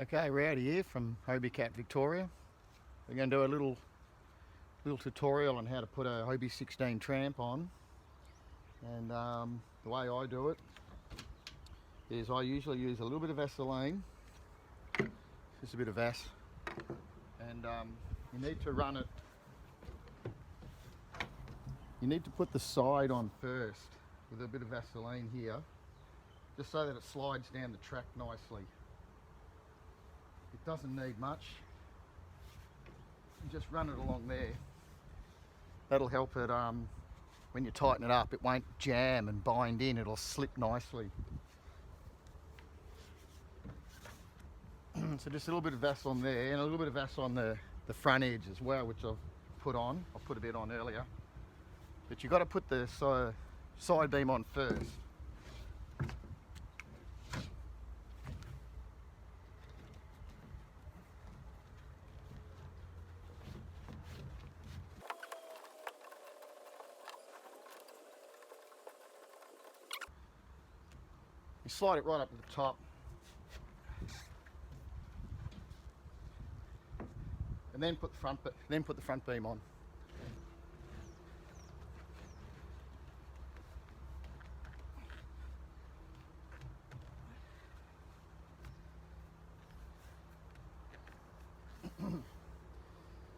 Okay, Rowdy here from Hobie Cat Victoria. We're going to do a little tutorial on how to put a Hobie 16 tramp on. And the way I do it is I usually use a little bit of Vaseline, just a bit of Vas, and you need to run it. You need to put the side on first with a bit of Vaseline here, just so that it slides down the track nicely. It doesn't need much. You just run it along there. That'll help it, when you tighten it up, it won't jam and bind in, it'll slip nicely. So just a little bit of Vas on there and a little bit of Vas on the front edge as well, which I've put on. I put a bit on earlier. But you've got to put the side beam on first. You slide it right up to the top, and then put the front beam on.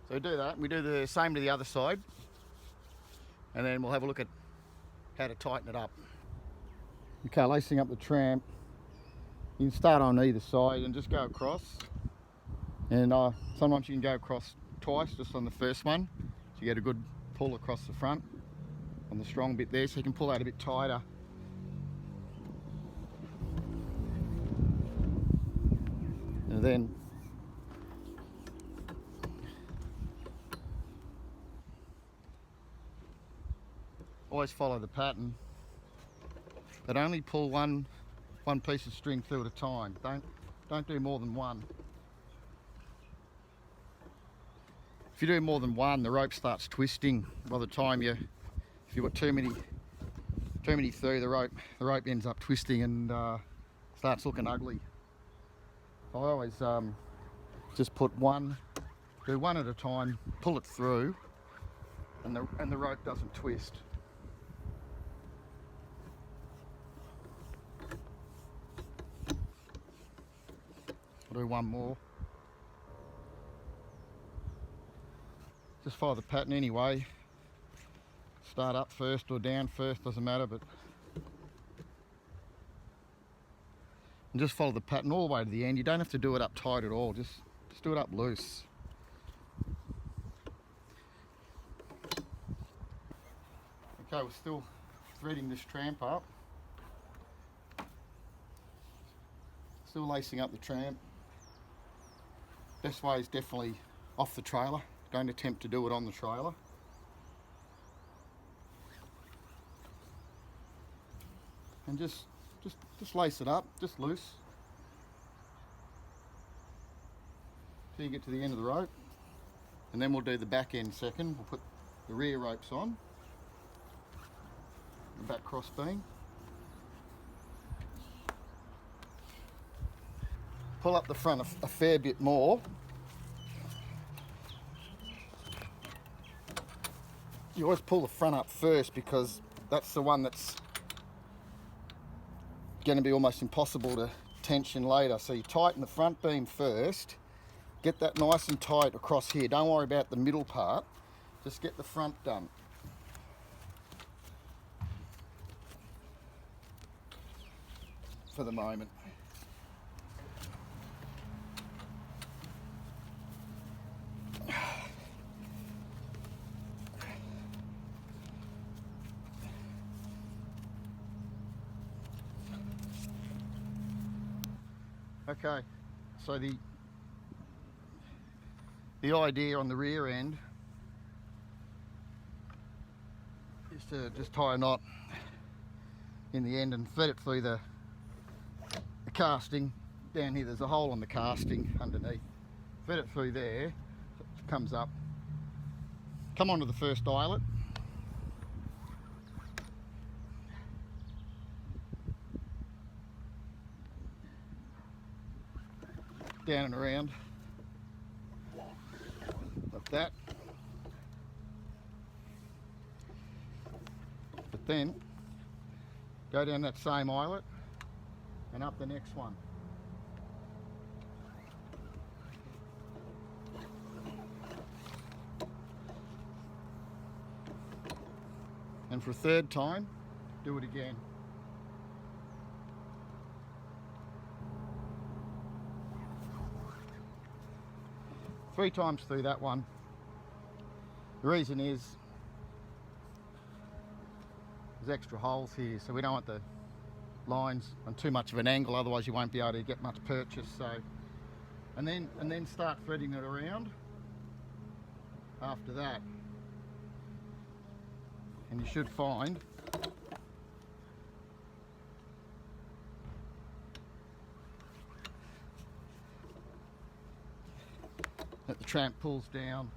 So we do that, and we do the same to the other side, and then we'll have a look at how to tighten it up. Okay, lacing up the tramp, you can start on either side and just go across, and sometimes you can go across twice just on the first one, so you get a good pull across the front on the strong bit there, so you can pull that a bit tighter. And then always follow the pattern, but only pull one piece of string through at a time. Don't do more than one. If you do more than one, the rope starts twisting. By the time if you've got too many through, the rope ends up twisting and starts looking ugly. I always just do one at a time, pull it through, and the rope doesn't twist. I'll do one more. Just follow the pattern anyway. Start up first or down first, doesn't matter, but and just follow the pattern all the way to the end. You don't have to do it up tight at all, just do it up loose. Okay, we're still threading this tramp up. Still lacing up the tramp. Best way is definitely off the trailer. Don't attempt to do it on the trailer. And just lace it up, just loose, till you get to the end of the rope. And then we'll do the back end second. We'll put the rear ropes on, the back cross beam. Pull up the front a fair bit more. You always pull the front up first because that's the one that's going to be almost impossible to tension later. So you tighten the front beam first, get that nice and tight across here. Don't worry about the middle part, just get the front done. For the moment. Okay, so the idea on the rear end is to just tie a knot in the end and thread it through the casting. Down here there's a hole on the casting underneath. Thread it through there, it comes up. Come onto the first eyelet. down and around like that. But then go down that same eyelet and up the next one. And for a third time, do it again. Three times through that one. The reason is there's extra holes here, so we don't want the lines on too much of an angle, otherwise you won't be able to get much purchase. So, and then start threading it around after that, and you should find that the tramp pulls down.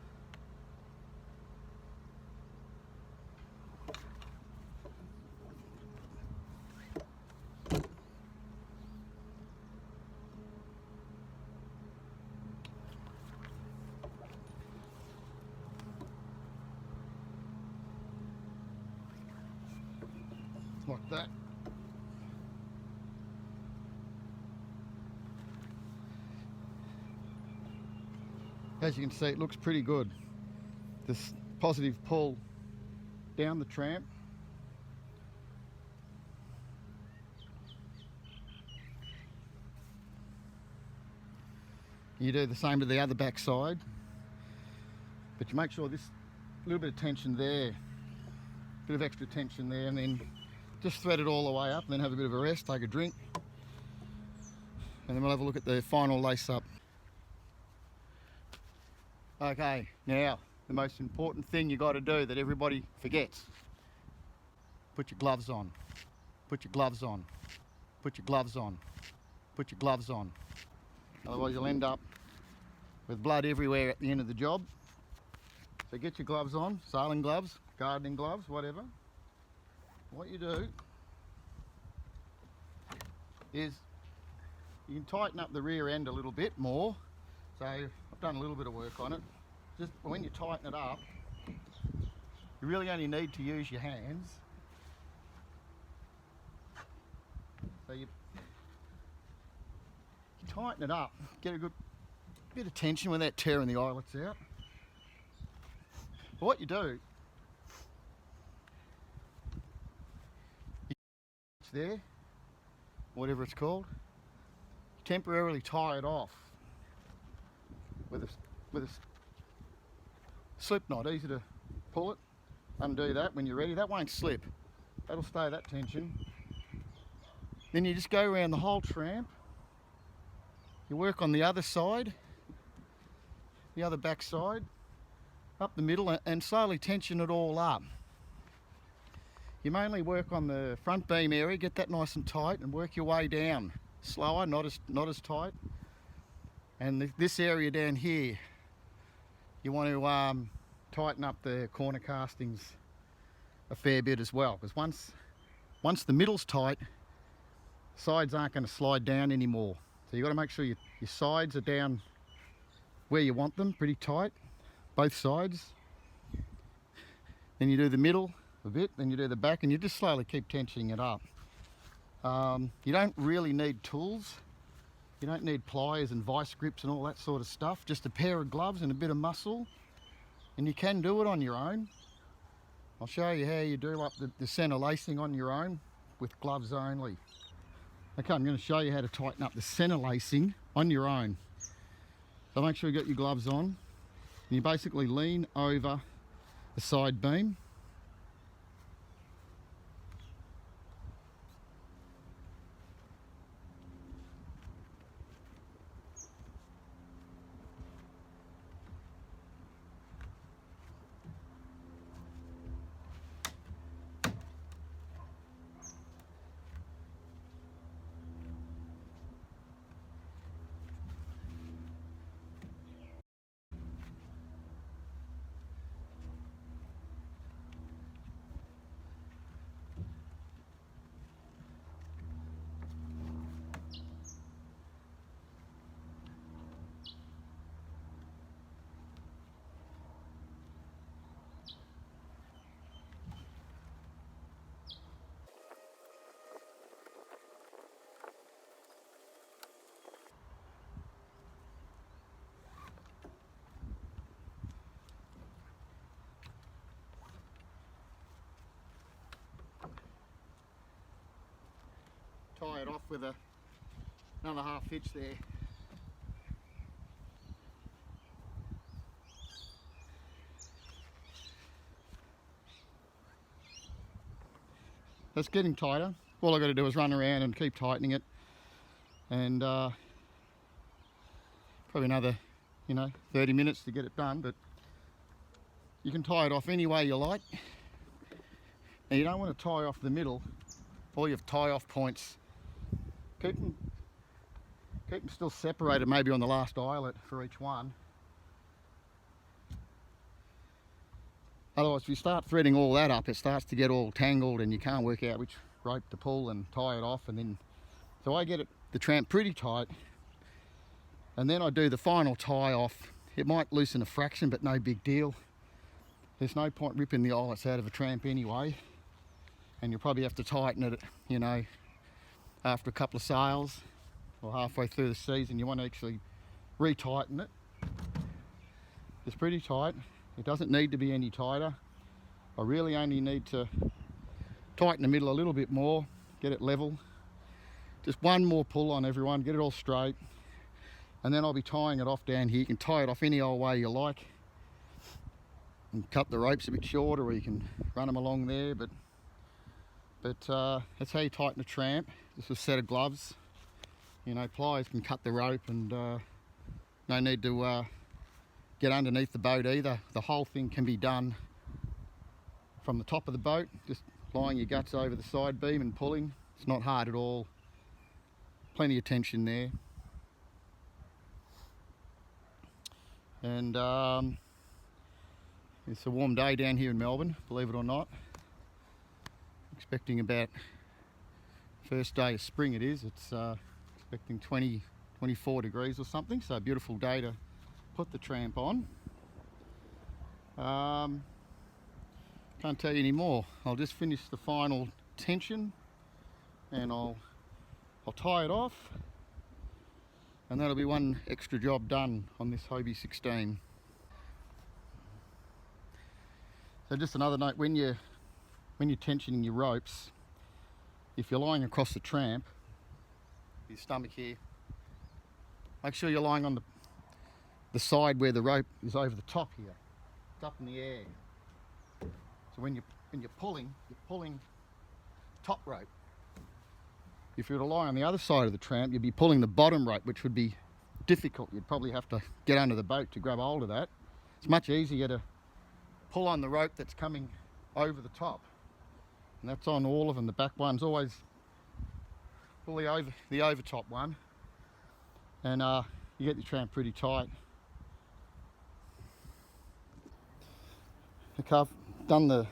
Like that. As you can see, it looks pretty good. This positive pull down the tramp. You do the same to the other back side, but you make sure this little bit of tension there, bit of extra tension there, and then just thread it all the way up, and then have a bit of a rest, take a drink, and then we'll have a look at the final lace up. Okay, now the most important thing you got to do that everybody forgets: put your gloves on. Put your gloves on. Put your gloves on. Put your gloves on. Otherwise you'll end up with blood everywhere at the end of the job. So get your gloves on, sailing gloves, gardening gloves, whatever. What you do is you can tighten up the rear end a little bit more. So I've done a little bit of work on it. Just when you tighten it up, you really only need to use your hands. So you tighten it up, get a good bit of tension without tearing the eyelets out. But what you do, it's there, whatever it's called, temporarily tie it off with a slip knot. Easy to pull it, undo that when you're ready. That won't slip, that'll stay that tension. Then you just go around the whole tramp. You work on the other side, the other back side, up the middle, and slowly tension it all up. You mainly work on the front beam area, get that nice and tight, and work your way down slower, not as tight. And this area down here, you want to tighten up the corner castings a fair bit as well, because once the middle's tight, sides aren't going to slide down anymore. So you've got to make sure your sides are down where you want them, pretty tight, both sides. Then you do the middle a bit, then you do the back, and you just slowly keep tensioning it up. You don't really need tools. You don't need pliers and vice grips and all that sort of stuff. Just a pair of gloves and a bit of muscle, and you can do it on your own. I'll show you how you do up the center lacing on your own with gloves only. Okay, I'm going to show you how to tighten up the center lacing on your own. So make sure you got your gloves on, and you basically lean over the side beam. tie it off with another half hitch there. It's getting tighter. All I've got to do is run around and keep tightening it, and probably another 30 minutes to get it done, but you can tie it off any way you like. And you don't want to tie off the middle, all your tie off points. Keep them still separated, maybe on the last eyelet for each one. Otherwise, if you start threading all that up, it starts to get all tangled and you can't work out which rope to pull and tie it off. And then, so I get the tramp pretty tight, and then I do the final tie off. It might loosen a fraction, but no big deal. There's no point ripping the eyelets out of a tramp anyway, and you'll probably have to tighten it, after a couple of sails or halfway through the season. You want to actually re-tighten it. It's pretty tight. It doesn't need to be any tighter. I really only need to tighten the middle a little bit more, get it level. Just one more pull on everyone, get it all straight. And then I'll be tying it off down here. You can tie it off any old way you like. And cut the ropes a bit shorter, or you can run them along there. But that's how you tighten a tramp. Just a set of gloves. Pliers can cut the rope, and no need to get underneath the boat either. The whole thing can be done from the top of the boat, just lying your guts over the side beam and pulling. It's not hard at all. Plenty of tension there. And it's a warm day down here in Melbourne, believe it or not. Expecting about first day of spring it is. It's expecting 24 degrees or something, so a beautiful day to put the tramp on. Can't tell you any more. I'll just finish the final tension and I'll tie it off, and that'll be one extra job done on this Hobie 16. So just another note, when you're tensioning your ropes, if you're lying across the tramp, your stomach here, make sure you're lying on the side where the rope is over the top here. It's up in the air. So when you're pulling top rope. If you were to lie on the other side of the tramp, you'd be pulling the bottom rope, which would be difficult. You'd probably have to get under the boat to grab hold of that. It's much easier to pull on the rope that's coming over the top. And that's on all of them. The back one's always pull the over top one, and you get your tramp pretty tight. Okay, I've done the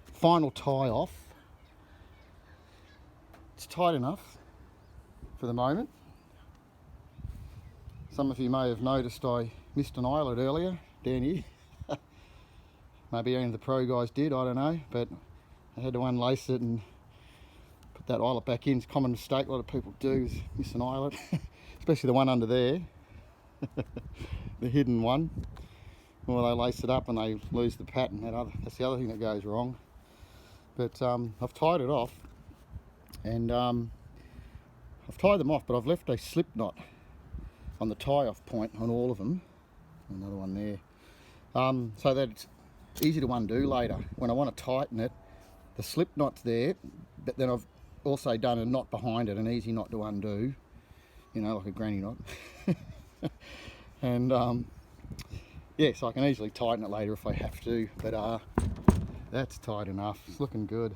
final tie off. It's tight enough for the moment. Some of you may have noticed I missed an eyelet earlier down here. Maybe only the pro guys did, I don't know, but I had to unlace it and put that eyelet back in. It's a common mistake a lot of people do, is miss an eyelet, especially the one under there, the hidden one. Or they lace it up and they lose the pattern. That's the other thing that goes wrong. But I've tied it off, and I've tied them off, but I've left a slip knot on the tie-off point on all of them. Another one there. So that it's easy to undo later. When I want to tighten it, the slip knot's there, but then I've also done a knot behind it, an easy knot to undo, like a granny knot. And so I can easily tighten it later if I have to, but that's tight enough. It's looking good.